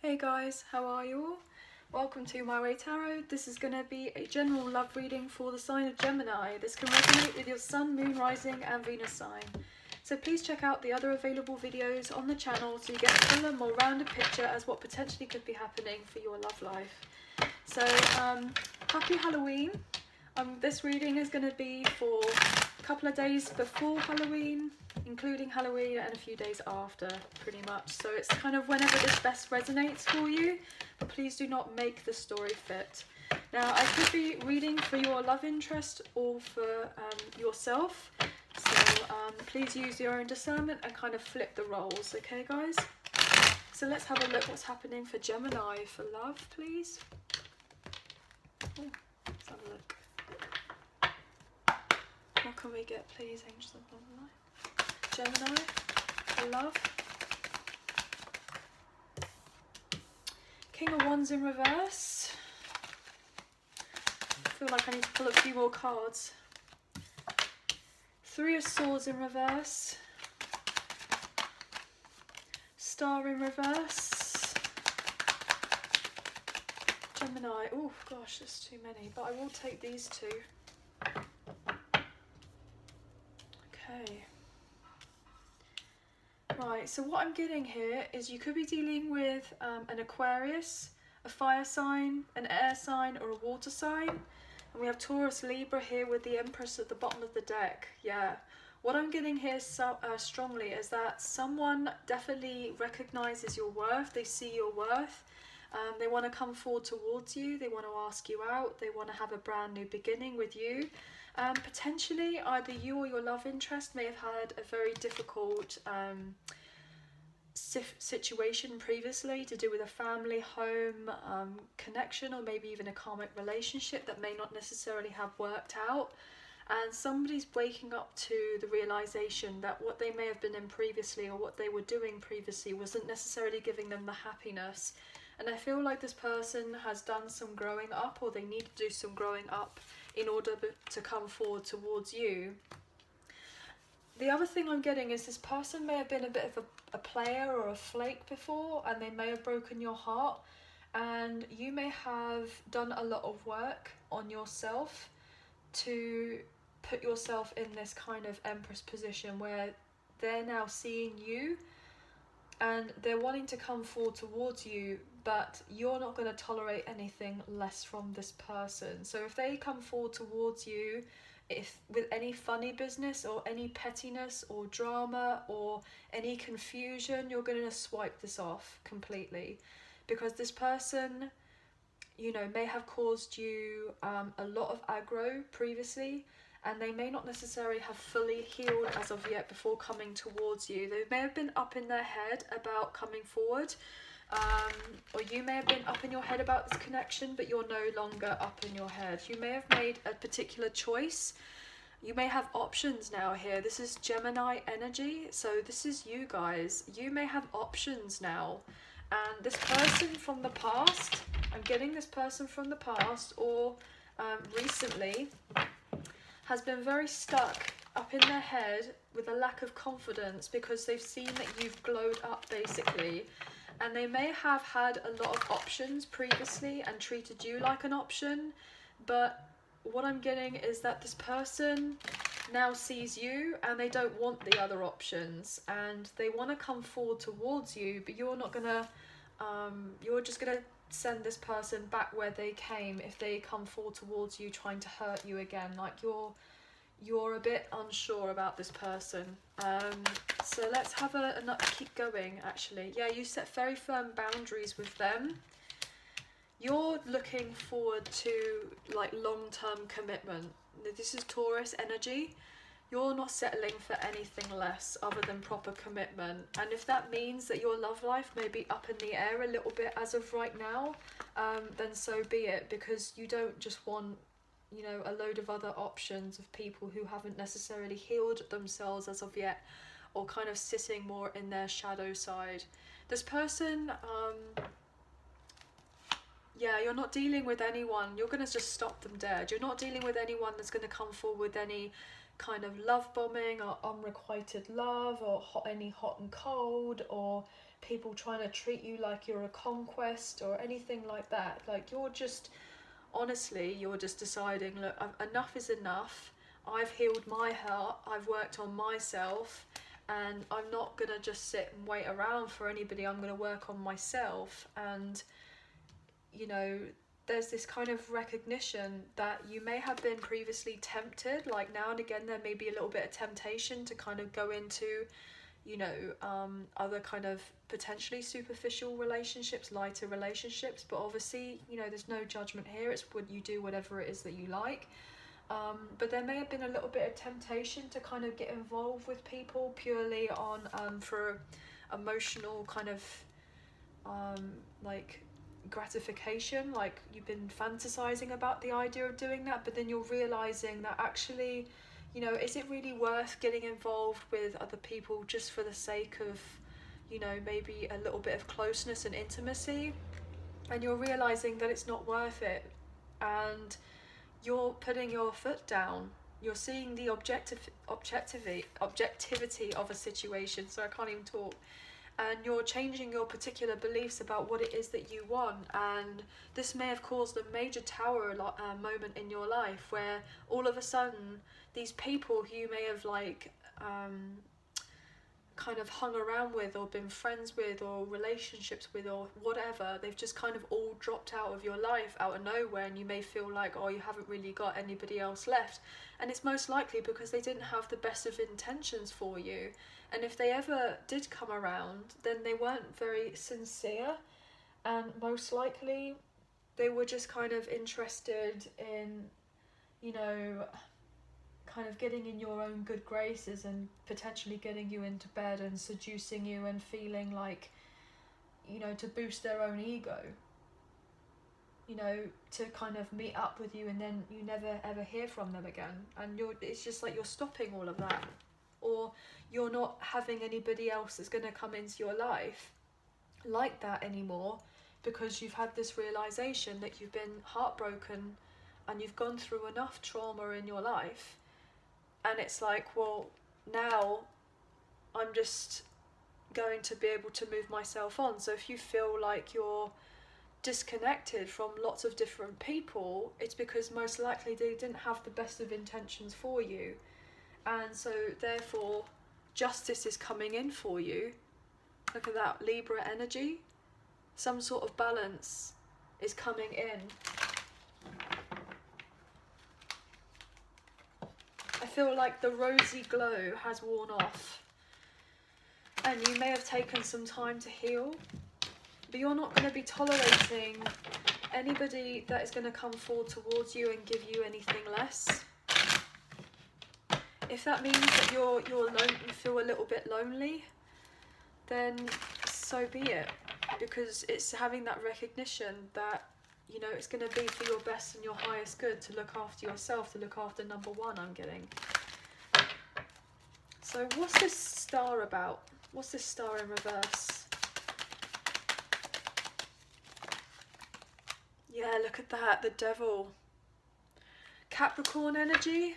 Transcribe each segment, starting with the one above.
Hey guys, how are you all? Welcome to My Way Tarot. This is going to be a general love reading for the sign of Gemini. This can resonate with your Sun, Moon, Rising and Venus sign. So please check out the other available videos on the channel so you get a fuller, more rounded picture as what potentially could be happening for your love life. So happy Halloween. This reading is going to be for a couple of days before Halloween, including Halloween, and a few days after, pretty much. So it's kind of whenever this best resonates for you, but please do not make the story fit. Now, I could be reading for your love interest or for yourself, so please use your own discernment and kind of flip the roles, okay guys? So let's have a look what's happening for Gemini for love, please. Oh, let's have a look. What can we get, please, angels of the light? Gemini, for love. King of Wands in reverse. I feel like I need to pull a few more cards. Three of Swords in reverse. Star in reverse. Gemini. Oh gosh, there's too many, but I will take these two. Okay. Right, so what I'm getting here is you could be dealing with an Aquarius, a fire sign, an air sign, or a water sign. And we have Taurus, Libra here with the Empress at the bottom of the deck. Yeah. What I'm getting here strongly is that someone definitely recognizes your worth. They see your worth. They want to come forward towards you. They want to ask you out. They want to have a brand new beginning with you. Potentially, either you or your love interest may have had a very difficult situation previously to do with a family, home, connection, or maybe even a karmic relationship that may not necessarily have worked out. And somebody's waking up to the realization that what they may have been in previously or what they were doing previously wasn't necessarily giving them the happiness. And I feel like this person has done some growing up, or they need to do some growing up in order to come forward towards you. The other thing I'm getting is this person may have been a bit of a player or a flake before, and they may have broken your heart, and you may have done a lot of work on yourself to put yourself in this kind of Empress position where they're now seeing you and they're wanting to come forward towards you, but you're not going to tolerate anything less from this person. So if they come forward towards you with any funny business or any pettiness or drama or any confusion, you're going to swipe this off completely, because this person, you know, may have caused you a lot of aggro previously, and they may not necessarily have fully healed as of yet before coming towards you. They may have been up in their head about coming forward, or you may have been up in your head about this connection, but you're no longer up in your head. You may have made a particular choice. You may have options now here. This is Gemini energy, so this is you guys. You may have options now. And this person from the past, I'm getting this person from the past or recently, has been very stuck up in their head with a lack of confidence because they've seen that you've glowed up basically, and they may have had a lot of options previously and treated you like an option, but what I'm getting is that this person now sees you and they don't want the other options, and they want to come forward towards you, but you're not gonna you're just gonna send this person back where they came if they come forward towards you trying to hurt you again. Like you're a bit unsure about this person. So let's have keep going. Actually, yeah, you set very firm boundaries with them. You're looking forward to like long-term commitment. This is Taurus energy. You're not settling for anything less other than proper commitment. And if that means that your love life may be up in the air a little bit as of right now, then so be it, because you don't just want, you know, a load of other options of people who haven't necessarily healed themselves as of yet, or kind of sitting more in their shadow side. This person, yeah, you're not dealing with anyone. You're going to just stop them dead. You're not dealing with anyone that's going to come forward with any kind of love bombing or unrequited love or any hot and cold or people trying to treat you like you're a conquest or anything like that. Like, you're just, honestly, you're just deciding, look, enough is enough. I've healed my heart, I've worked on myself, and I'm not gonna just sit and wait around for anybody. I'm gonna work on myself. And, you know, there's this kind of recognition that you may have been previously tempted, like now and again there may be a little bit of temptation to kind of go into, you know, other kind of potentially superficial relationships, lighter relationships, but obviously, you know, there's no judgment here. It's what you do, whatever it is that you like. But there may have been a little bit of temptation to kind of get involved with people purely on for emotional kind of like gratification, like you've been fantasizing about the idea of doing that, but then you're realizing that actually, you know, is it really worth getting involved with other people just for the sake of, you know, maybe a little bit of closeness and intimacy? And you're realizing that it's not worth it, and you're putting your foot down. You're seeing the objectivity of a situation. So I can't even talk. And you're changing your particular beliefs about what it is that you want. And this may have caused a major tower moment in your life, where all of a sudden these people who you may have like kind of hung around with or been friends with or relationships with or whatever, they've just kind of all dropped out of your life out of nowhere, and you may feel like, oh, you haven't really got anybody else left. And it's most likely because they didn't have the best of intentions for you. And if they ever did come around, then they weren't very sincere, and most likely they were just kind of interested in, you know, kind of getting in your own good graces and potentially getting you into bed and seducing you and feeling like, you know, to boost their own ego, you know, to kind of meet up with you, and then you never ever hear from them again. And it's just like you're stopping all of that, or you're not having anybody else that's going to come into your life like that anymore, because you've had this realization that you've been heartbroken and you've gone through enough trauma in your life. And it's like, well, now I'm just going to be able to move myself on. So if you feel like you're disconnected from lots of different people, it's because most likely they didn't have the best of intentions for you. And so therefore justice is coming in for you. Look at that, Libra energy. Some sort of balance is coming in. I feel like the rosy glow has worn off, and you may have taken some time to heal, but you're not going to be tolerating anybody that is going to come forward towards you and give you anything less. If that means that you're alone, you feel a little bit lonely, then so be it, because it's having that recognition that, you know, it's going to be for your best and your highest good to look after yourself, to look after number one, I'm getting. So what's this star about? What's this star in reverse? Yeah, look at that, the devil. Capricorn energy.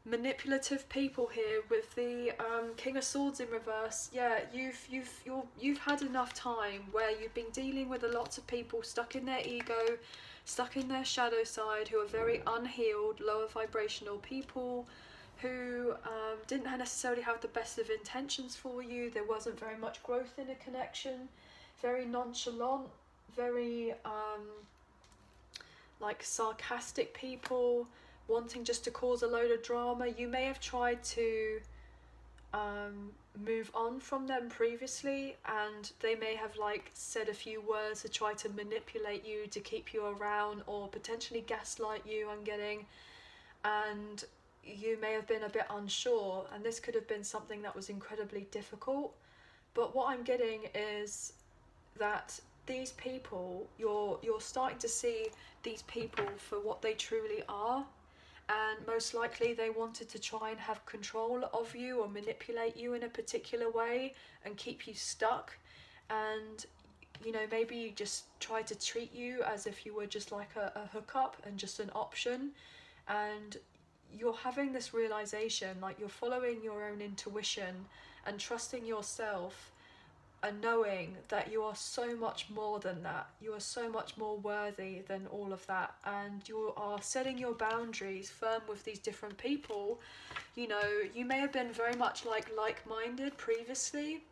Manipulative people here with the King of Swords in reverse. Yeah, you've had enough time where you've been dealing with a lot of people stuck in their ego, stuck in their shadow side, who are very unhealed, lower vibrational people who didn't necessarily have the best of intentions for you. There wasn't very much growth in a connection, very nonchalant, very like sarcastic people, wanting just to cause a load of drama. You may have tried to move on from them previously, and they may have like said a few words to try to manipulate you to keep you around, or potentially gaslight you, I'm getting. And you may have been a bit unsure, and this could have been something that was incredibly difficult. But what I'm getting is that these people, you're starting to see these people for what they truly are. And most likely they wanted to try and have control of you or manipulate you in a particular way and keep you stuck. And, you know, maybe just try to treat you as if you were just like a hookup and just an option. And you're having this realization, like you're following your own intuition and trusting yourself and knowing that you are so much more than that. You are so much more worthy than all of that, and you are setting your boundaries firm with these different people. You know, you may have been very much like-minded previously,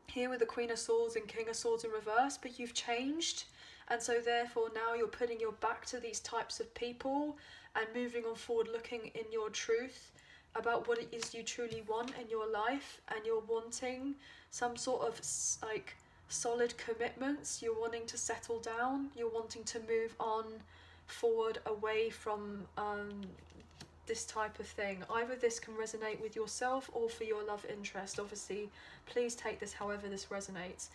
here with the Queen of Swords and King of Swords in reverse, but you've changed, and so therefore now you're putting your back to these types of people and moving on forward, looking in your truth about what it is you truly want in your life, and you're wanting some sort of like solid commitments. You're wanting to settle down, you're wanting to move on forward away from this type of thing. Either this can resonate with yourself or for your love interest. Obviously, please take this however this resonates.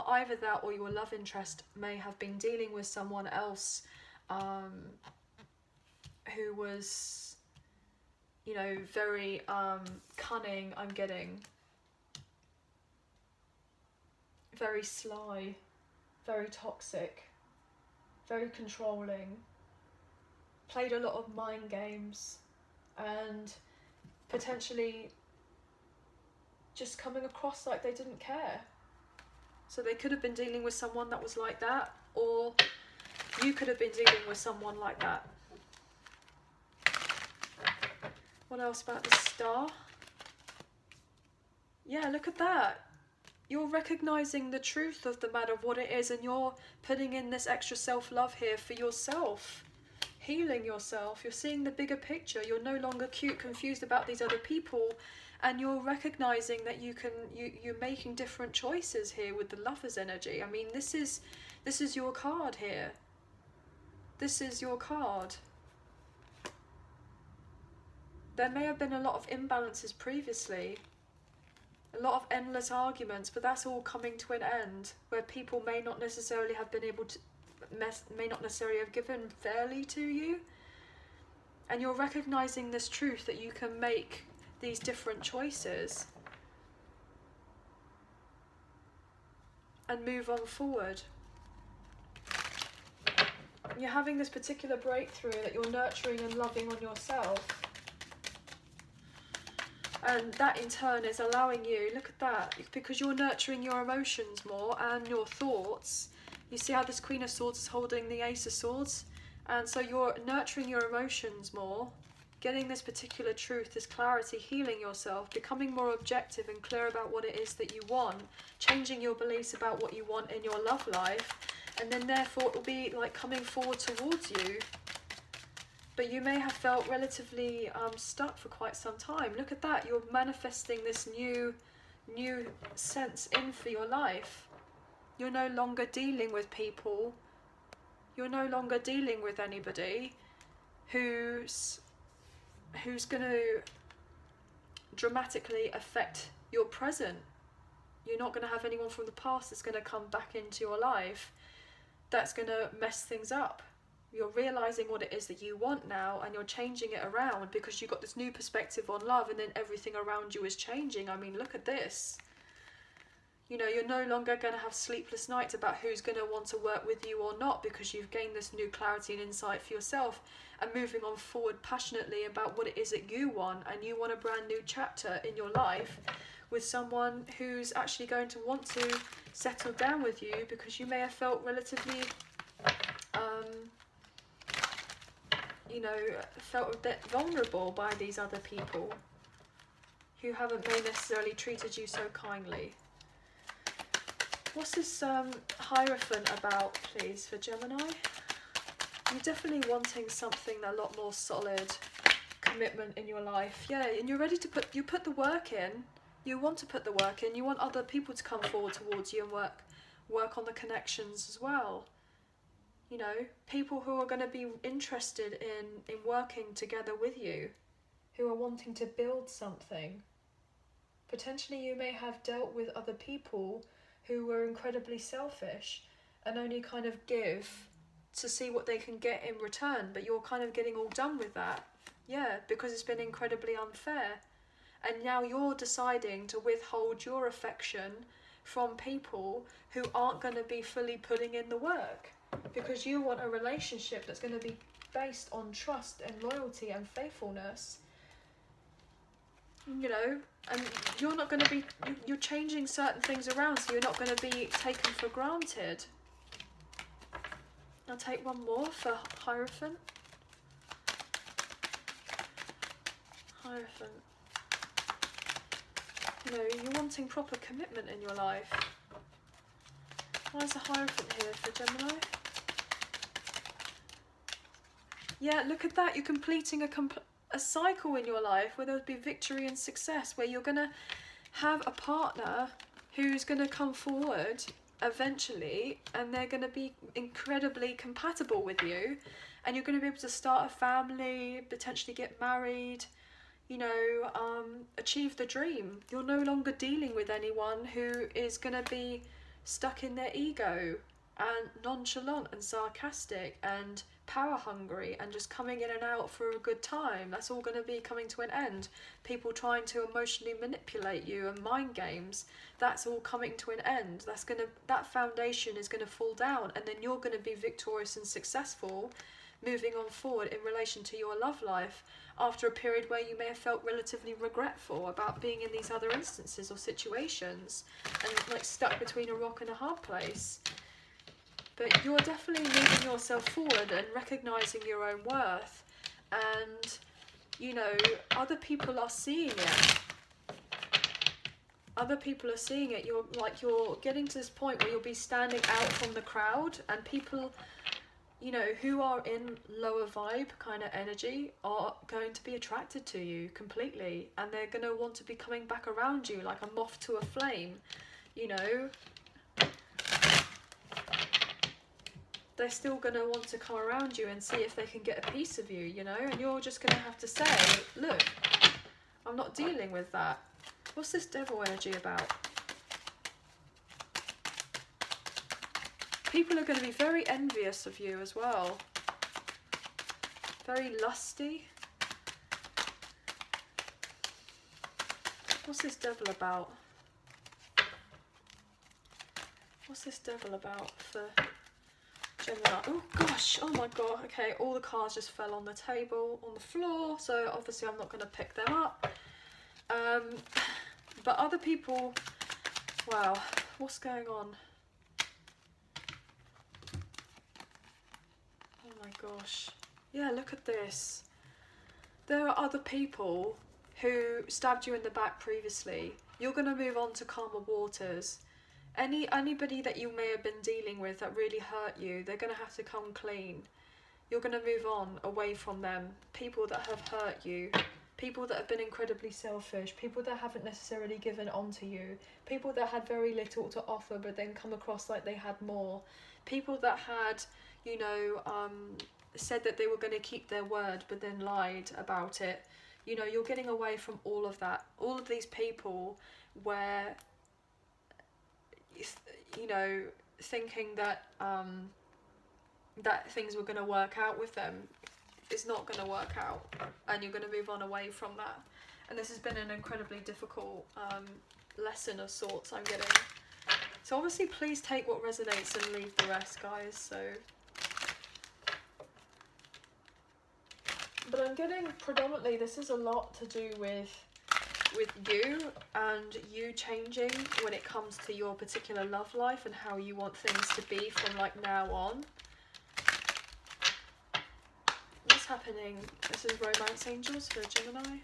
Either that or your love interest may have been dealing with someone else who was, you know, very cunning, I'm getting. Very sly, very toxic, very controlling, played a lot of mind games, and potentially just coming across like they didn't care. So they could have been dealing with someone that was like that, or you could have been dealing with someone like that. What else about the Star? Yeah, look at that. You're recognizing the truth of the matter, of what it is, and you're putting in this extra self-love here for yourself, healing yourself. You're seeing the bigger picture. You're no longer cute, confused about these other people, and you're recognizing that you're making different choices here with the Lover's energy. I mean, this is your card here. This is your card. There may have been a lot of imbalances previously, a lot of endless arguments, but that's all coming to an end, where people may not necessarily have been able to, may not necessarily have given fairly to you, and you're recognizing this truth that you can make these different choices and move on forward. You're having this particular breakthrough that you're nurturing and loving on yourself. And that in turn is allowing you, look at that, because you're nurturing your emotions more and your thoughts. You see how this Queen of Swords is holding the Ace of Swords? And so you're nurturing your emotions more, getting this particular truth, this clarity, healing yourself, becoming more objective and clear about what it is that you want, changing your beliefs about what you want in your love life, and then therefore it will be like coming forward towards you. But you may have felt relatively stuck for quite some time. Look at that, you're manifesting this new sense in for your life. You're no longer dealing with people. You're no longer dealing with anybody who's going to dramatically affect your present. You're not going to have anyone from the past that's going to come back into your life that's going to mess things up. You're realizing what it is that you want now, and you're changing it around because you've got this new perspective on love, and then everything around you is changing. I mean, look at this. You know, you're no longer going to have sleepless nights about who's going to want to work with you or not, because you've gained this new clarity and insight for yourself, and moving on forward passionately about what it is that you want, and you want a brand new chapter in your life with someone who's actually going to want to settle down with you, because you may have felt relatively you know, felt a bit vulnerable by these other people who haven't may necessarily treated you so kindly. What's this Hierophant about, please, for Gemini? You're definitely wanting something a lot more solid, commitment in your life. Yeah, and you're ready to put the work in. You want to put the work in. You want other people to come forward towards you and work on the connections as well. You know, people who are going to be interested in working together with you, who are wanting to build something. Potentially you may have dealt with other people who were incredibly selfish and only kind of give to see what they can get in return, but you're kind of getting all done with that. Yeah, because it's been incredibly unfair. And now you're deciding to withhold your affection from people who aren't going to be fully putting in the work, because you want a relationship that's going to be based on trust and loyalty and faithfulness. You know, And you're not going to be, you're changing certain things around, so you're not going to be taken for granted. I'll take one more for Hierophant. Hierophant. You know, you're wanting proper commitment in your life. Why is the Hierophant here for Gemini? Yeah, look at that. You're completing a cycle in your life where there'll be victory and success, where you're going to have a partner who's going to come forward eventually, and they're going to be incredibly compatible with you, and you're going to be able to start a family, potentially get married, you know, achieve the dream. You're no longer dealing with anyone who is going to be stuck in their ego and nonchalant and sarcastic and power hungry and just coming in and out for a good time. That's all going to be coming to an end. People trying to emotionally manipulate you and mind games, that's all coming to an end. That foundation is going to fall down, and then you're going to be victorious and successful moving on forward in relation to your love life after a period where you may have felt relatively regretful about being in these other instances or situations and like stuck between a rock and a hard place. But you're definitely moving yourself forward and recognising your own worth, and you know, other people are seeing it. Other people are seeing it. You're getting to this point where you'll be standing out from the crowd, and people, you know, who are in lower vibe kind of energy are going to be attracted to you completely, and they're going to want to be coming back around you like a moth to a flame, you know. They're still going to want to come around you and see if they can get a piece of you, you know, and you're just going to have to say, look, I'm not dealing with that. What's this devil energy about? People are going to be very envious of you as well. Very lusty. What's this devil about? What's this devil about for Gemini? Oh gosh, oh my god. Okay, all the cards just fell on the table, on the floor, so obviously I'm not going to pick them up. But other people, wow, what's going on? Oh my gosh. Yeah, look at this. There are other people who stabbed you in the back previously. You're going to move on to calmer waters. Anybody that you may have been dealing with that really hurt you, they're going to have to come clean. You're going to move on away from them. People that have hurt you, people that have been incredibly selfish, people that haven't necessarily given on to you, people that had very little to offer but then come across like they had more, people that had, you know, said that they were going to keep their word but then lied about it. You know, you're getting away from all of that. All of these people where, you know, thinking that that things were going to work out with them is not going to work out, and you're going to move on away from that. And this has been an incredibly difficult lesson of sorts I'm getting. So obviously please take what resonates and leave the rest, guys. So, but I'm getting predominantly this is a lot to do with you and you changing when it comes to your particular love life and how you want things to be from like now on. What's happening? This is romance angels for Gemini.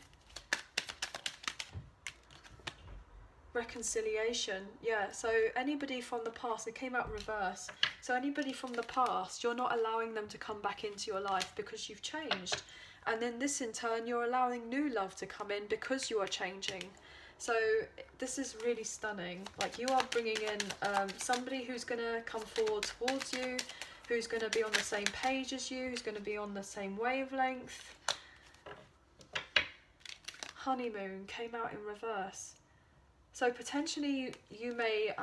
Reconciliation. Yeah, so anybody from the past, it came out reverse. So anybody from the past, you're not allowing them to come back into your life because you've changed. And then this in turn, you're allowing new love to come in because you are changing. So this is really stunning. Like, you are bringing in somebody who's going to come forward towards you, who's going to be on the same page as you, who's going to be on the same wavelength. Honeymoon came out in reverse. So potentially you may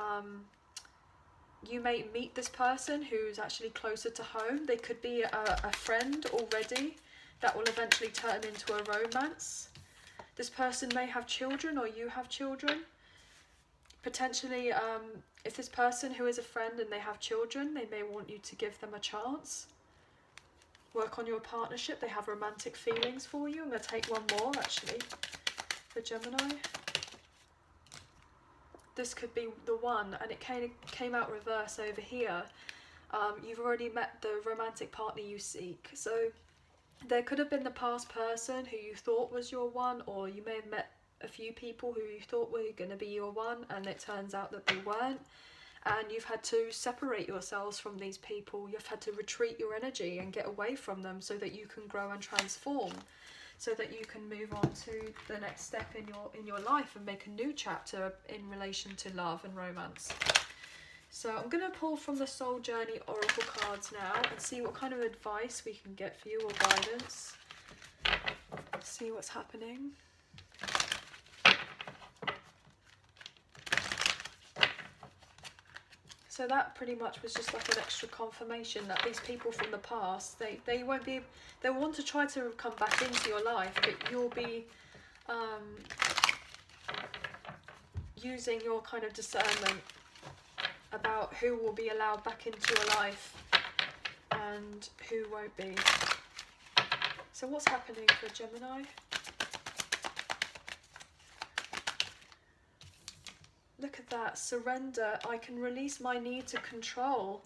meet this person who's actually closer to home. They could be a friend already that will eventually turn into a romance. This person may have children, or you have children. Potentially, if this person who is a friend and they have children, they may want you to give them a chance. Work on your partnership. They have romantic feelings for you. I'm going to take one more, actually, for Gemini. this could be the one, and it came out reverse over here. You've already met the romantic partner you seek. So there could have been the past person who you thought was your one, or you may have met a few people who you thought were going to be your one, and it turns out that they weren't. And you've had to separate yourselves from these people. You've had to retreat your energy and get away from them so that you can grow and transform, so that you can move on to the next step in your life and make a new chapter in relation to love and romance. So I'm going to pull from the Soul Journey Oracle cards now and see what kind of advice we can get for you, or guidance. See what's happening. So that pretty much was just like an extra confirmation that these people from the past, they won't be, they want to try to come back into your life, but you'll be using your kind of discernment about who will be allowed back into your life and who won't be. So what's happening for Gemini? Look at that, surrender. I can release my need to control.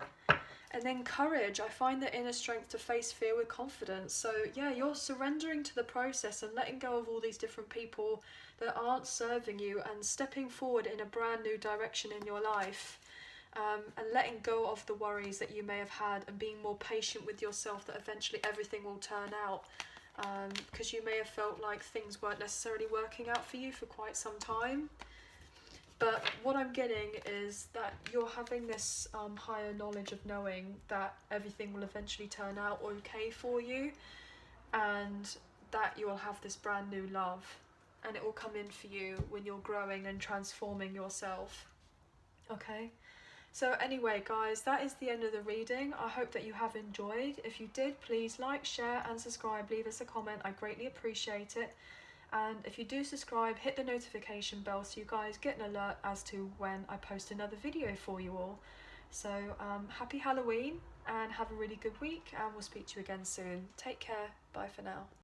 And then courage. I find the inner strength to face fear with confidence. So yeah, you're surrendering to the process and letting go of all these different people that aren't serving you, and stepping forward in a brand new direction in your life. And letting go of the worries that you may have had, and being more patient with yourself that eventually everything will turn out. Because you may have felt like things weren't necessarily working out for you for quite some time. But what I'm getting is that you're having this higher knowledge of knowing that everything will eventually turn out okay for you, and that you'll have this brand new love, and it will come in for you when you're growing and transforming yourself. Okay? So anyway, guys, that is the end of the reading. I hope that you have enjoyed. If you did, please like, share and subscribe. Leave us a comment. I greatly appreciate it. And if you do subscribe, hit the notification bell so you guys get an alert as to when I post another video for you all. So happy Halloween and have a really good week, and we'll speak to you again soon. Take care. Bye for now.